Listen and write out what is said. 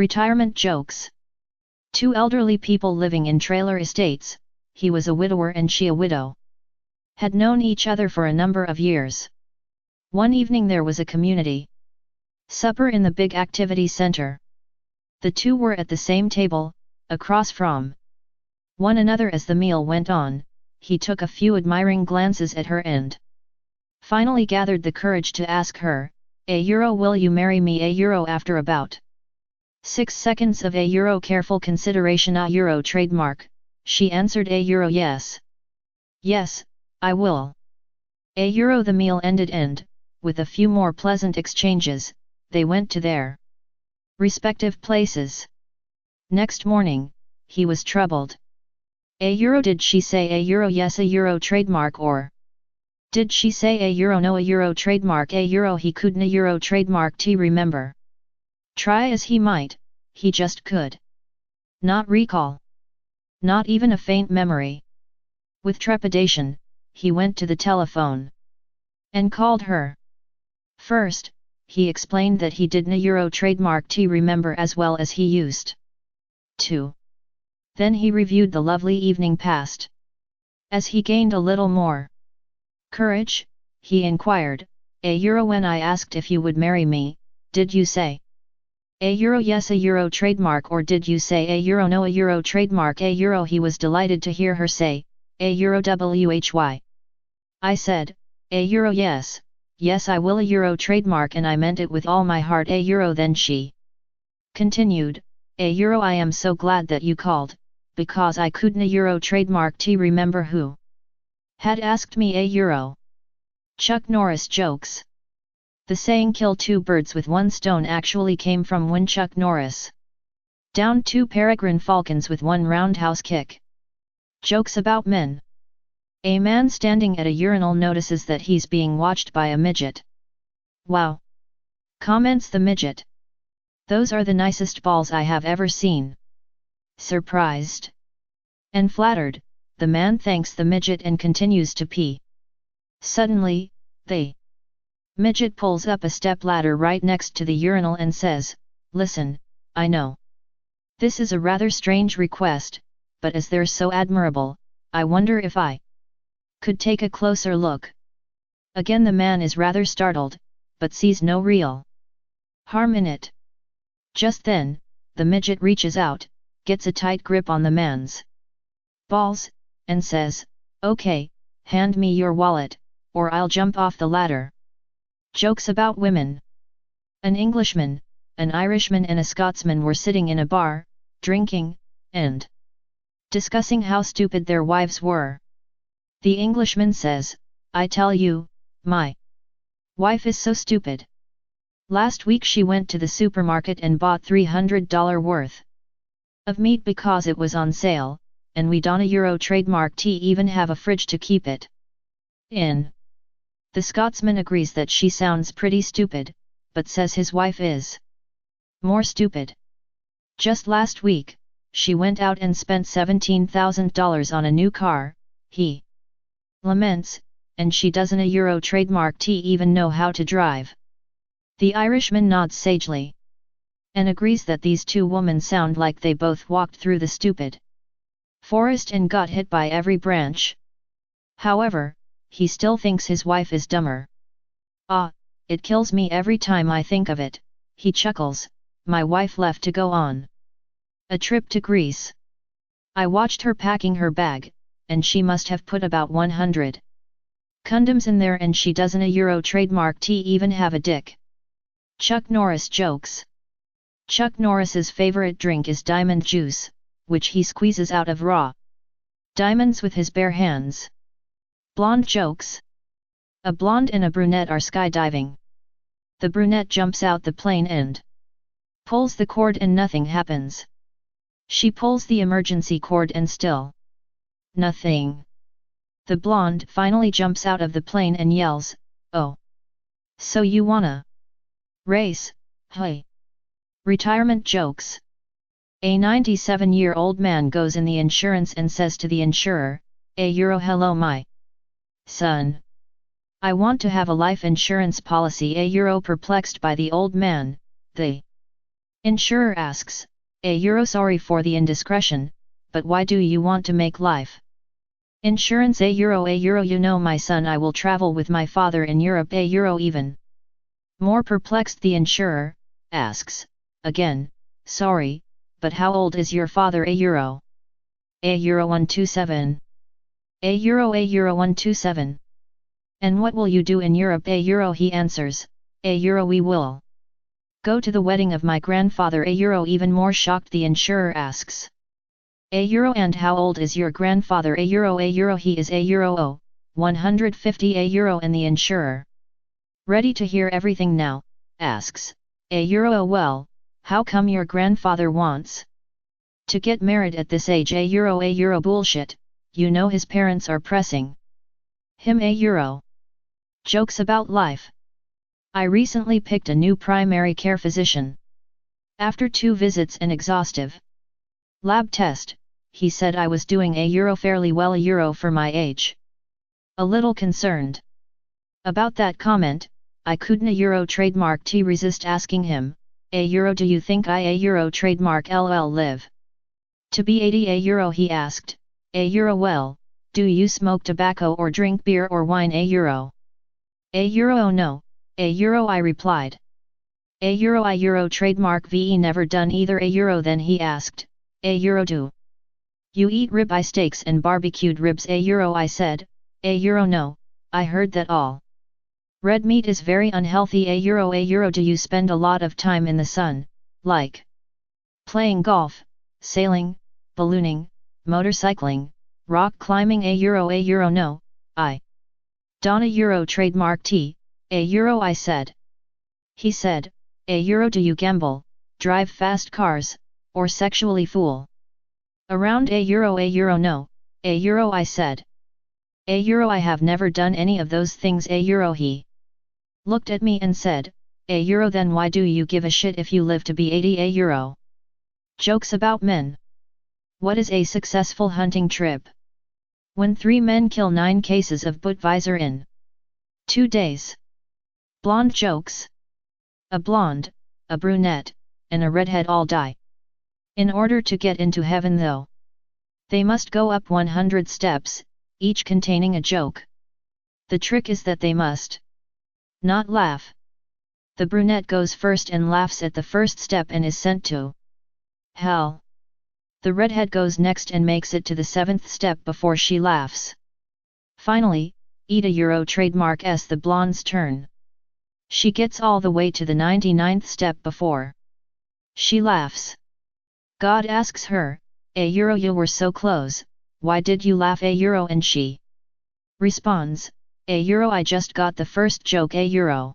Retirement jokes. Two elderly people living in trailer estates, he was a widower and she a widow. Had known each other for a number of years. One evening there was a community supper in the big activity center. The two were at the same table, across from one another. As the meal went on, he took a few admiring glances at her and finally gathered the courage to ask her, €, will you marry me €? After about 6 seconds of €, careful consideration €, trademark, she answered €, yes. Yes, I will. €. The meal ended and, with a few more pleasant exchanges, they went to their respective places. Next morning, he was troubled. €, did she say €, yes €, trademark, or did she say €, no €, trademark, he couldn't €, trademark t remember. Try as he might, he just could not recall. Not even a faint memory. With trepidation, he went to the telephone and called her. First, he explained that he didn't €, trademark t remember as well as he used to. Then he reviewed the lovely evening past. As he gained a little more courage, he inquired, €, when I asked if you would marry me, did you say €, yes €, trademark, or did you say €, no €, trademark, €? He was delighted to hear her say, €, I said, €, yes, yes I will €, trademark, and I meant it with all my heart €. Then she continued, €, I am so glad that you called, because I couldn't €, trademark t remember who had asked me €. Chuck Norris jokes. The saying kill two birds with one stone actually came from when Chuck Norris downed two peregrine falcons with one roundhouse kick. Jokes about men. A man standing at a urinal notices that he's being watched by a midget. Wow! Comments the midget. Those are the nicest balls I have ever seen. Surprised and flattered, the man thanks the midget and continues to pee. Suddenly, the midget pulls up a stepladder right next to the urinal and says, "Listen, I know this is a rather strange request, but as they're so admirable, I wonder if I could take a closer look." Again the man is rather startled, but sees no real harm in it. Just then, the midget reaches out, gets a tight grip on the man's balls, and says, "Okay, hand me your wallet, or I'll jump off the ladder." Jokes about women. An Englishman, an Irishman and a Scotsman were sitting in a bar, drinking, and discussing how stupid their wives were. The Englishman says, "I tell you, my wife is so stupid. Last week she went to the supermarket and bought $300 worth of meat because it was on sale, and we don't €, trademark t even have a fridge to keep it in." The Scotsman agrees that she sounds pretty stupid, but says his wife is more stupid. Just last week, she went out and spent $17,000 on a new car, he laments, and she doesn't €, trademark t even know how to drive. The Irishman nods sagely and agrees that these two women sound like they both walked through the stupid forest and got hit by every branch. However, he still thinks his wife is dumber. "Ah, it kills me every time I think of it," he chuckles. "My wife left to go on a trip to Greece. I watched her packing her bag, and she must have put about 100 condoms in there, and she doesn't €, trademark t even have a dick." Chuck Norris jokes. Chuck Norris's favorite drink is diamond juice, which he squeezes out of raw diamonds with his bare hands. Blonde jokes. A blonde and a brunette are skydiving. The brunette jumps out the plane and pulls the cord and nothing happens. She pulls the emergency cord and still nothing. The blonde finally jumps out of the plane and yells, "Oh! So you wanna race, hey?" Retirement jokes. A 97-year-old man goes in the insurance and says to the insurer, €, hello my son. I want to have a life insurance policy €. Perplexed by the old man, the Insurer asks, a euro sorry for the indiscretion, but why do you want to make life? Insurance a euro you know my son I will travel with my father in Europe a euro even. More perplexed the insurer, asks, again, sorry, but how old is your father a euro? A euro 127. A euro 127. And what will you do in Europe a euro he answers, a euro we will go to the wedding of my grandfather a euro even more shocked the insurer asks. A euro and how old is your grandfather a euro he is a euro 150 a euro and the insurer, ready to hear everything now, asks, a euro well, how come your grandfather wants to get married at this age a euro bullshit, you know his parents are pressing him a euro. Jokes about life. I recently picked a new primary care physician. After 2 visits and exhaustive lab test, he said I was doing a euro fairly well a euro for my age. A little concerned about that comment, I couldn't a euro trademark to resist asking him, a euro do you think I a euro trademark LL live to be 80 a euro he asked, a euro well, do you smoke tobacco or drink beer or wine a euro? A euro no, a euro I replied. A euro I euro trademark VE never done either a euro then he asked, a euro do you eat ribeye steaks and barbecued ribs a euro I said, a euro no, I heard that all red meat is very unhealthy a euro do you spend a lot of time in the sun, like playing golf, sailing, ballooning, motorcycling, rock climbing a euro no, I don't a euro trademark T, a euro I said. He said, a euro do you gamble, drive fast cars, or sexually fool around a euro no, a euro I said. A euro I have never done any of those things a euro he looked at me and said, a euro then why do you give a shit if you live to be 80 a euro? Jokes about men. What is a successful hunting trip? When 3 men kill 9 cases of Budweiser in 2 days. Blonde jokes. A blonde, a brunette, and a redhead all die. In order to get into heaven though, they must go up 100 steps, each containing a joke. The trick is that they must not laugh. The brunette goes first and laughs at the first step and is sent to hell. The redhead goes next and makes it to the 7th step before she laughs. Finally, eat a euro trademark s the blonde's turn. She gets all the way to the 99th step before she laughs. God asks her, a euro you were so close, why did you laugh a euro and she responds, a euro I just got the first joke a euro.